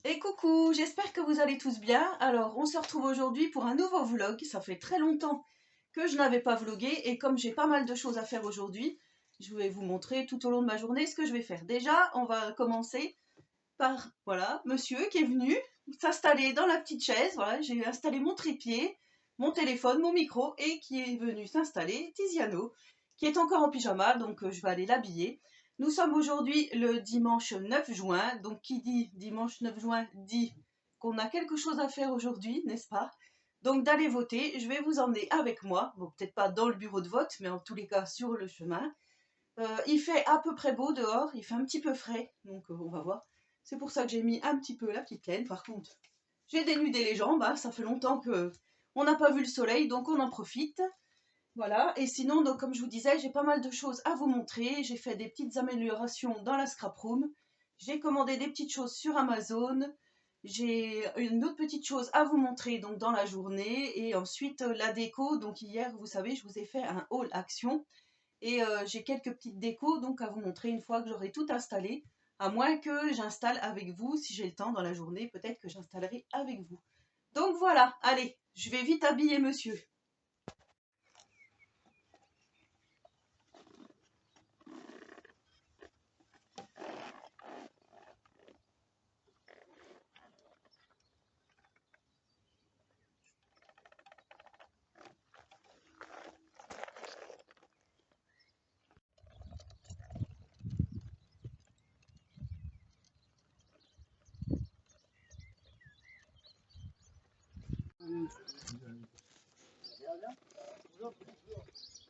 Et coucou, j'espère que vous allez tous bien. Alors, on se retrouve aujourd'hui pour un nouveau vlog. Ça fait très longtemps que je n'avais pas vlogué et comme j'ai pas mal de choses à faire aujourd'hui, je vais vous montrer tout au long de ma journée ce que je vais faire. Déjà, on va commencer par, voilà, monsieur qui est venu s'installer dans la petite chaise. Voilà, j'ai installé mon trépied, mon téléphone, mon micro et qui est venu s'installer, Tiziano, qui est encore en pyjama, donc je vais aller l'habiller. Nous sommes aujourd'hui le dimanche 9 juin, donc qui dit dimanche 9 juin dit qu'on a quelque chose à faire aujourd'hui, n'est-ce pas? Donc d'aller voter, je vais vous emmener avec moi, bon peut-être pas dans le bureau de vote, mais en tous les cas sur le chemin. Il fait à peu près beau dehors, il fait un petit peu frais, donc on va voir. C'est pour ça que j'ai mis un petit peu la petite laine. Par contre, j'ai dénudé les jambes, hein, ça fait longtemps que on n'a pas vu le soleil, donc on en profite. Voilà, et sinon, donc, comme je vous disais, j'ai pas mal de choses à vous montrer. J'ai fait des petites améliorations dans la scrap room. J'ai commandé des petites choses sur Amazon. J'ai une autre petite chose à vous montrer donc dans la journée. Et ensuite, la déco. Donc hier, vous savez, je vous ai fait un haul action. Et j'ai quelques petites décos donc à vous montrer une fois que j'aurai tout installé. À moins que j'installe avec vous, si j'ai le temps dans la journée, peut-être que j'installerai avec vous. Donc voilà, allez, je vais vite habiller monsieur.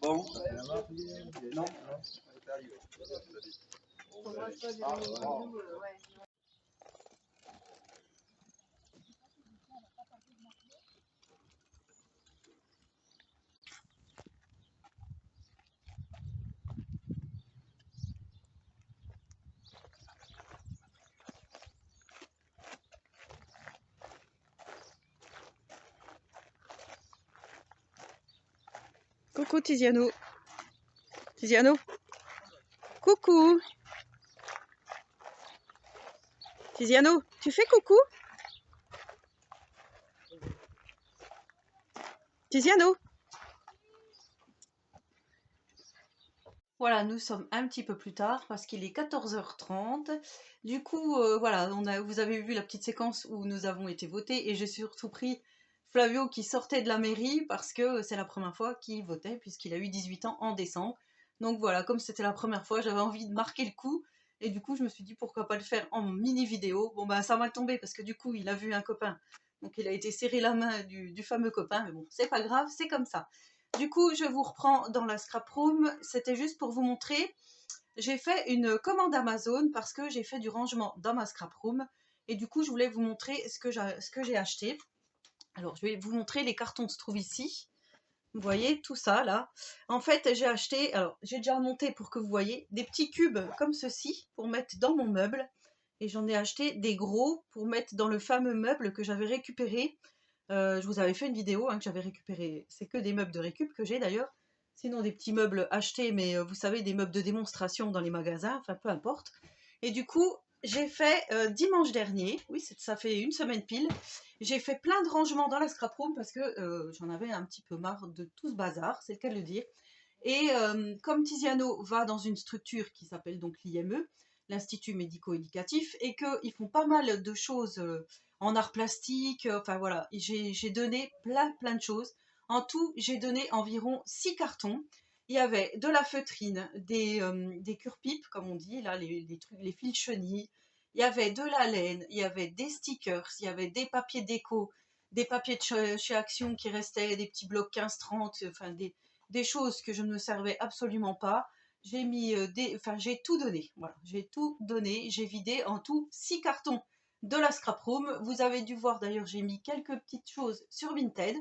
Bon, non. Coucou Tiziano. Tiziano. Coucou. Tiziano, tu fais coucou? Tiziano. Voilà, nous sommes un petit peu plus tard parce qu'il est 14h30. Du coup, voilà, vous avez vu la petite séquence où nous avons été votés et j'ai surtout pris Flavio qui sortait de la mairie parce que c'est la première fois qu'il votait puisqu'il a eu 18 ans en décembre. Donc voilà, comme c'était la première fois, j'avais envie de marquer le coup et du coup, je me suis dit pourquoi pas le faire en mini vidéo. Bon, bah ça m'a tombé parce que du coup, il a vu un copain. Donc il a été serré la main du fameux copain, mais bon, c'est pas grave, c'est comme ça. Du coup, je vous reprends dans la scrap room. C'était juste pour vous montrer. J'ai fait une commande Amazon parce que j'ai fait du rangement dans ma scrap room. Et du coup, je voulais vous montrer ce que j'ai acheté. Alors, je vais vous montrer. Les cartons se trouvent ici. Vous voyez tout ça là. En fait, j'ai acheté, alors j'ai déjà monté pour que vous voyez, des petits cubes comme ceci pour mettre dans mon meuble. Et j'en ai acheté des gros pour mettre dans le fameux meuble que j'avais récupéré. Je vous avais fait une vidéo que j'avais récupéré. C'est que des meubles de récup que j'ai d'ailleurs. Sinon des petits meubles achetés, mais vous savez, des meubles de démonstration dans les magasins, enfin peu importe. Et du coup, j'ai fait dimanche dernier, oui ça fait une semaine pile, j'ai fait plein de rangements dans la scrap room parce que j'en avais un petit peu marre de tout ce bazar, c'est le cas de le dire. Et comme Tiziano va dans une structure qui s'appelle donc l'IME, l'Institut médico-éducatif, et qu'ils font pas mal de choses en art plastique, enfin voilà, j'ai donné plein de choses. En tout, j'ai donné environ 6 cartons. Il y avait de la feutrine, des cure-pipes, comme on dit, là, les trucs, les fils chenilles. Il y avait de la laine, il y avait des stickers, il y avait des papiers déco, des papiers de chez Action qui restaient, des petits blocs 15-30, enfin des choses que je ne me servais absolument pas. J'ai mis j'ai tout donné. Voilà, j'ai tout donné. J'ai vidé en tout 6 cartons de la scrap room. Vous avez dû voir d'ailleurs, j'ai mis quelques petites choses sur Vinted.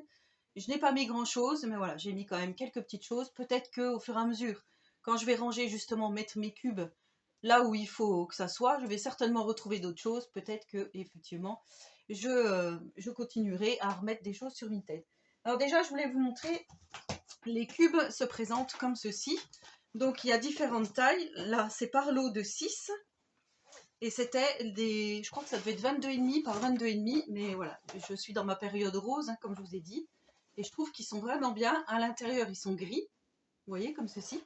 Je n'ai pas mis grand chose, mais voilà, j'ai mis quand même quelques petites choses. Peut-être qu'au fur et à mesure, quand je vais ranger justement, mettre mes cubes là où il faut que ça soit, je vais certainement retrouver d'autres choses. Peut-être que effectivement, je continuerai à remettre des choses sur Vinted. Alors déjà, je voulais vous montrer, les cubes se présentent comme ceci. Donc il y a différentes tailles. Là, c'est par lot de 6. Et c'était des, je crois que ça devait être 22,5 par 22,5, mais voilà, je suis dans ma période rose, hein, comme je vous ai dit. Et je trouve qu'ils sont vraiment bien. À l'intérieur, ils sont gris, vous voyez, comme ceci.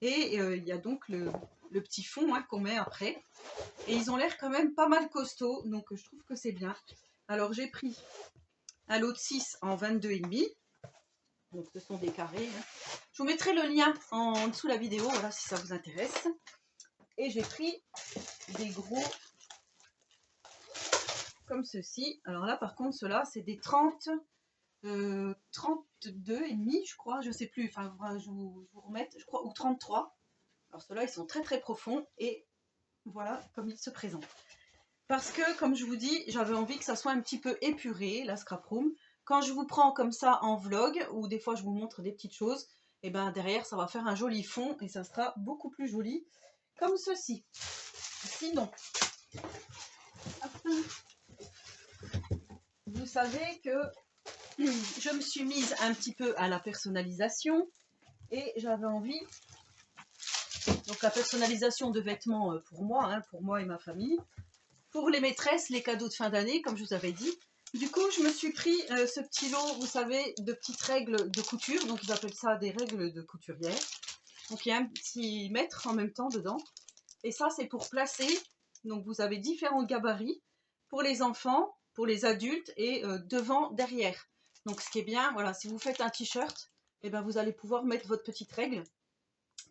Et il y a donc le petit fond, hein, qu'on met après. Et ils ont l'air quand même pas mal costauds, donc je trouve que c'est bien. Alors j'ai pris un lot de 6 en 22,5. Donc ce sont des carrés, hein. Je vous mettrai le lien en dessous de la vidéo, voilà, si ça vous intéresse. Et j'ai pris des gros comme ceci. Alors là, par contre, ceux-là, c'est des 32 et demi, je crois, je sais plus. Enfin, je vous remets, je crois, ou 33. Alors ceux-là, ils sont très très profonds et voilà comme ils se présentent. Parce que, comme je vous dis, j'avais envie que ça soit un petit peu épuré, la scrap room. Quand je vous prends comme ça en vlog, ou des fois je vous montre des petites choses, et ben derrière, ça va faire un joli fond et ça sera beaucoup plus joli, comme ceci. Sinon, vous savez que je me suis mise un petit peu à la personnalisation et j'avais envie, donc la personnalisation de vêtements pour moi et ma famille, pour les maîtresses, les cadeaux de fin d'année, comme je vous avais dit. Du coup, je me suis pris ce petit lot, vous savez, de petites règles de couture, donc ils appellent ça des règles de couturière. Donc il y a un petit mètre en même temps dedans, et ça c'est pour placer, donc vous avez différents gabarits, pour les enfants, pour les adultes, et devant, derrière. Donc ce qui est bien, voilà, si vous faites un t-shirt, eh ben, vous allez pouvoir mettre votre petite règle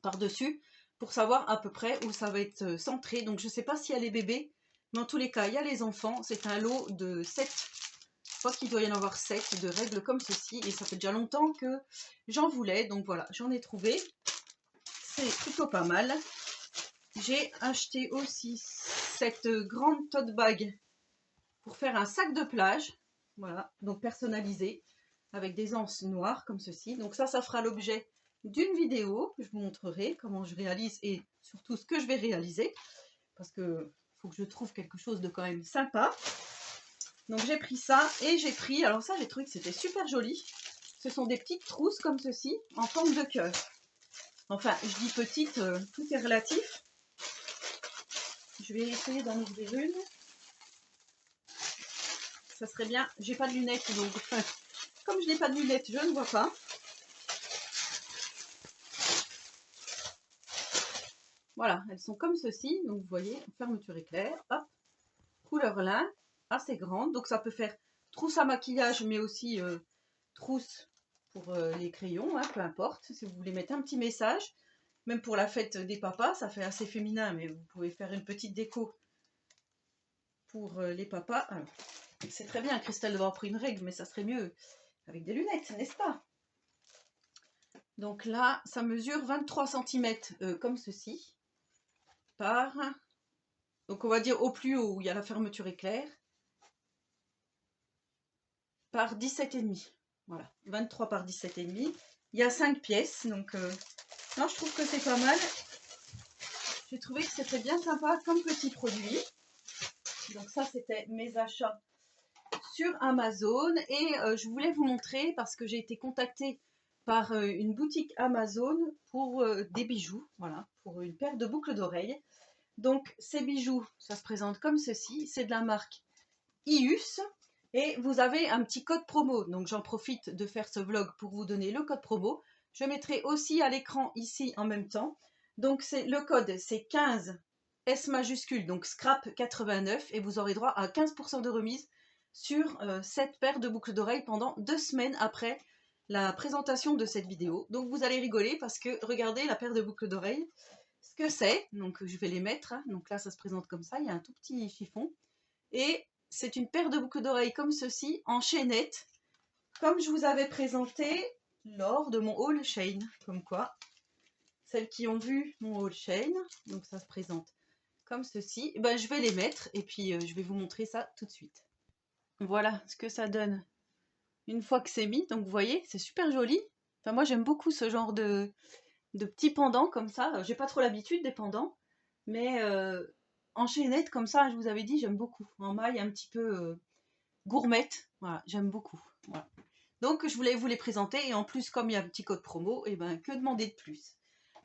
par-dessus, pour savoir à peu près où ça va être centré. Donc je ne sais pas s'il y a les bébés, mais en tous les cas, il y a les enfants. C'est un lot de 7. Je crois qu'il doit y en avoir 7 de règles comme ceci. Et ça fait déjà longtemps que j'en voulais. Donc voilà, j'en ai trouvé. C'est plutôt pas mal. J'ai acheté aussi cette grande tote bag pour faire un sac de plage. Voilà, donc personnalisé, avec des anses noires comme ceci. Donc ça fera l'objet d'une vidéo. Je vous montrerai comment je réalise et surtout ce que je vais réaliser. Parce que faut que je trouve quelque chose de quand même sympa. Donc j'ai pris ça et j'ai pris, alors ça j'ai trouvé que c'était super joli. Ce sont des petites trousses comme ceci, en forme de cœur. Enfin, je dis petite, tout est relatif. Je vais essayer d'en ouvrir une. Ça serait bien, j'ai pas de lunettes, donc comme je n'ai pas de lunettes, je ne vois pas. Voilà, elles sont comme ceci, donc vous voyez, fermeture éclair, hop, couleur lin, assez grande, donc ça peut faire trousse à maquillage, mais aussi trousse pour les crayons, hein, peu importe, si vous voulez mettre un petit message, même pour la fête des papas, ça fait assez féminin, mais vous pouvez faire une petite déco pour les papas. C'est très bien, Christelle, d'avoir pris une règle, mais ça serait mieux avec des lunettes, n'est-ce pas? Donc là, ça mesure 23 cm comme ceci, par, donc on va dire au plus haut où il y a la fermeture éclair, par 17,5. Voilà, 23 par 17,5. Il y a 5 pièces, donc non, je trouve que c'est pas mal. J'ai trouvé que c'était bien sympa comme petit produit. Donc ça, c'était mes achats sur Amazon. Et je voulais vous montrer, parce que j'ai été contactée par une boutique Amazon pour des bijoux. Voilà, pour une paire de boucles d'oreilles. Donc ces bijoux, ça se présente comme ceci. C'est de la marque IUS. Et vous avez un petit code promo. Donc j'en profite de faire ce vlog pour vous donner le code promo. Je mettrai aussi à l'écran ici en même temps. Donc le code, c'est 15 S majuscule, donc scrap 89. Et vous aurez droit à 15% de remise sur cette paire de boucles d'oreilles pendant 2 semaines après la présentation de cette vidéo. Donc vous allez rigoler parce que regardez la paire de boucles d'oreilles, ce que c'est. Donc je vais les mettre. Donc là, ça se présente comme ça. Il y a un tout petit chiffon. Et c'est une paire de boucles d'oreilles comme ceci, en chaînette, comme je vous avais présenté lors de mon haul Shein. Comme quoi, celles qui ont vu mon haul Shein, donc ça se présente comme ceci, ben, je vais les mettre et puis je vais vous montrer ça tout de suite. Voilà ce que ça donne une fois que c'est mis. Donc vous voyez, c'est super joli. Enfin, moi j'aime beaucoup ce genre de petits pendants comme ça. J'ai pas trop l'habitude des pendants, mais en chaînette comme ça, je vous avais dit, j'aime beaucoup. En maille un petit peu gourmette, voilà, j'aime beaucoup. Voilà. Donc je voulais vous les présenter et en plus comme il y a un petit code promo, et ben que demander de plus.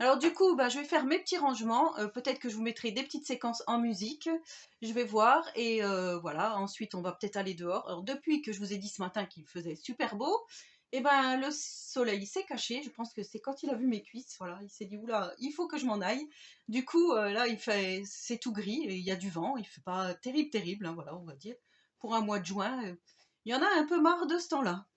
Alors du coup, bah, je vais faire mes petits rangements. Peut-être que je vous mettrai des petites séquences en musique. Je vais voir et voilà. Ensuite, on va peut-être aller dehors. Alors depuis que je vous ai dit ce matin qu'il faisait super beau, et ben le soleil s'est caché. Je pense que c'est quand il a vu mes cuisses. Voilà, il s'est dit oula, il faut que je m'en aille. Du coup, là, c'est tout gris et il y a du vent. Il fait pas terrible, terrible, hein, voilà, on va dire. Pour un mois de juin, il y en a un peu marre de ce temps-là.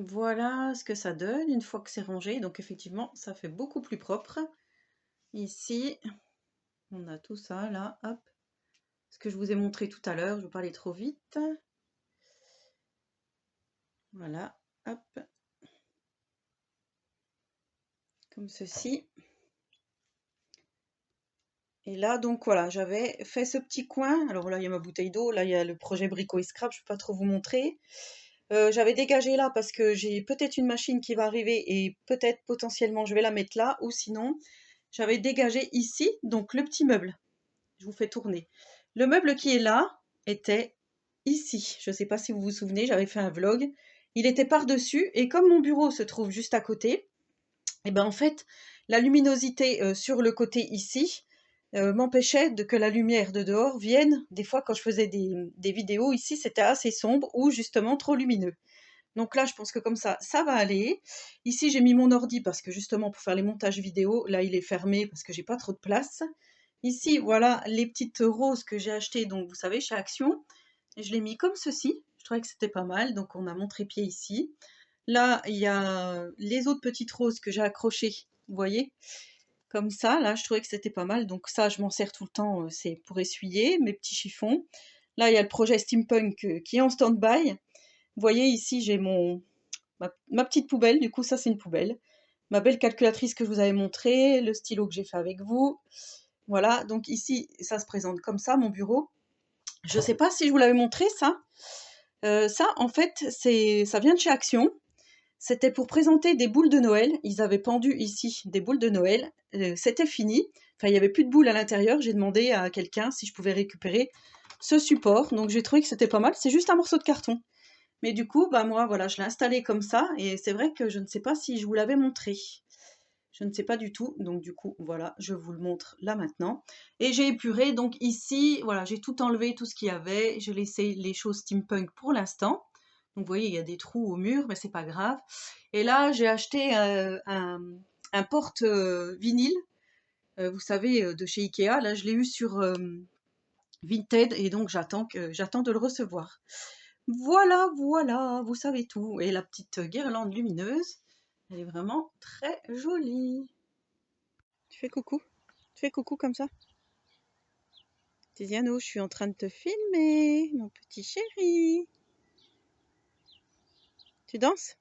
Voilà ce que ça donne une fois que c'est rangé. Donc effectivement, ça fait beaucoup plus propre. Ici, on a tout ça là, hop. Ce que je vous ai montré tout à l'heure, je vais pas aller trop vite. Voilà, hop. Comme ceci. Et là, donc voilà, j'avais fait ce petit coin. Alors là, il y a ma bouteille d'eau. Là, il y a le projet Brico et Scrap. Je ne peux pas trop vous montrer. J'avais dégagé là parce que j'ai peut-être une machine qui va arriver et peut-être potentiellement je vais la mettre là. Ou sinon, j'avais dégagé ici, donc le petit meuble. Je vous fais tourner. Le meuble qui est là était ici. Je ne sais pas si vous vous souvenez, j'avais fait un vlog. Il était par-dessus et comme mon bureau se trouve juste à côté, et ben en fait, la luminosité sur le côté ici m'empêchait que la lumière de dehors vienne. Des fois, quand je faisais des vidéos ici, c'était assez sombre ou justement trop lumineux. Donc là, je pense que comme ça va aller. Ici, j'ai mis mon ordi parce que justement, pour faire les montages vidéo, là, il est fermé parce que j'ai pas trop de place. Ici, voilà les petites roses que j'ai achetées, donc vous savez, chez Action. Et je l'ai mis comme ceci. Je trouvais que c'était pas mal, donc on a mon trépied ici. Là, il y a les autres petites roses que j'ai accrochées, vous voyez, comme ça. Là, je trouvais que c'était pas mal. Donc ça, je m'en sers tout le temps, c'est pour essuyer mes petits chiffons. Là, il y a le projet Steampunk qui est en stand-by. Vous voyez, ici, j'ai ma petite poubelle. Du coup, ça, c'est une poubelle. Ma belle calculatrice que je vous avais montrée, le stylo que j'ai fait avec vous. Voilà, donc ici, ça se présente comme ça, mon bureau. Je ne sais pas si je vous l'avais montré, ça. Ça, en fait, ça vient de chez Action. C'était pour présenter des boules de Noël. Ils avaient pendu ici des boules de Noël. C'était fini. Enfin, il n'y avait plus de boules à l'intérieur. J'ai demandé à quelqu'un si je pouvais récupérer ce support. Donc, j'ai trouvé que c'était pas mal. C'est juste un morceau de carton. Mais du coup, bah moi, voilà, je l'ai installé comme ça. Et c'est vrai que je ne sais pas si je vous l'avais montré. Je ne sais pas du tout. Donc, du coup, voilà, je vous le montre là maintenant. Et j'ai épuré. Donc, ici, voilà, j'ai tout enlevé, tout ce qu'il y avait. J'ai laissé les choses steampunk pour l'instant. Donc, vous voyez, il y a des trous au mur, mais c'est pas grave. Et là, j'ai acheté un porte-vinyle, vous savez, de chez Ikea. Là, je l'ai eu sur Vinted et donc j'attends de le recevoir. Voilà, voilà, vous savez tout. Et la petite guirlande lumineuse, elle est vraiment très jolie. Tu fais coucou? Tu fais coucou comme ça? Tiziano, je suis en train de te filmer, mon petit chéri. Tu danses?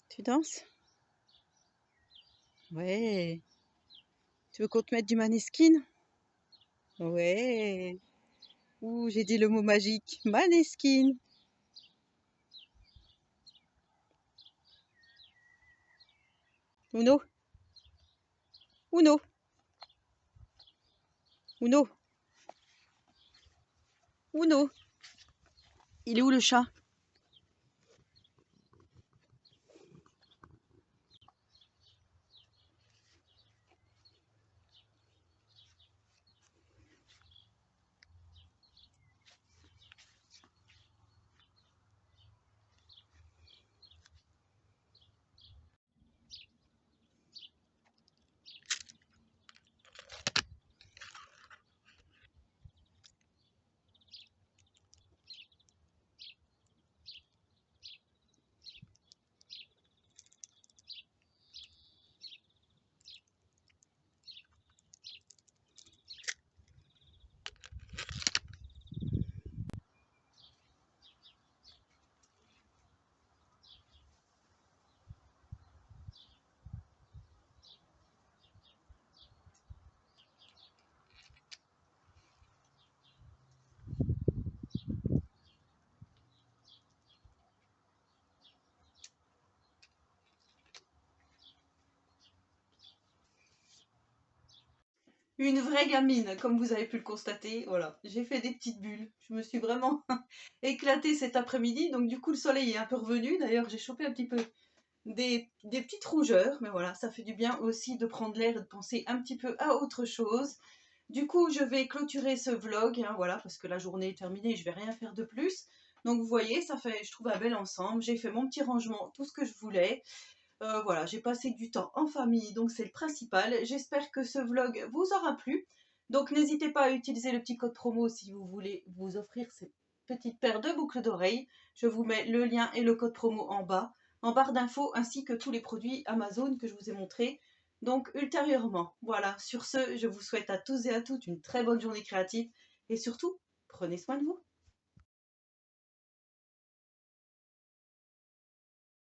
Tu danses? Ouais. Tu veux qu'on te mette du Maneskin? Ouais. Ouh, j'ai dit le mot magique. Maneskin. Uno. Uno. Uno. Uno. Il est où le chat? Une vraie gamine, comme vous avez pu le constater. Voilà, j'ai fait des petites bulles. Je me suis vraiment éclatée cet après-midi. Donc du coup, le soleil est un peu revenu. D'ailleurs, j'ai chopé un petit peu des petites rougeurs. Mais voilà, ça fait du bien aussi de prendre l'air et de penser un petit peu à autre chose. Du coup, je vais clôturer ce vlog, hein, voilà, parce que la journée est terminée, je vais rien faire de plus. Donc vous voyez, ça fait, je trouve, un bel ensemble. J'ai fait mon petit rangement, tout ce que je voulais. Voilà, j'ai passé du temps en famille, donc c'est le principal. J'espère que ce vlog vous aura plu. Donc n'hésitez pas à utiliser le petit code promo si vous voulez vous offrir cette petite paire de boucles d'oreilles. Je vous mets le lien et le code promo en barre d'infos, ainsi que tous les produits Amazon que je vous ai montrés. Donc ultérieurement, voilà, sur ce, je vous souhaite à tous et à toutes une très bonne journée créative et surtout, prenez soin de vous.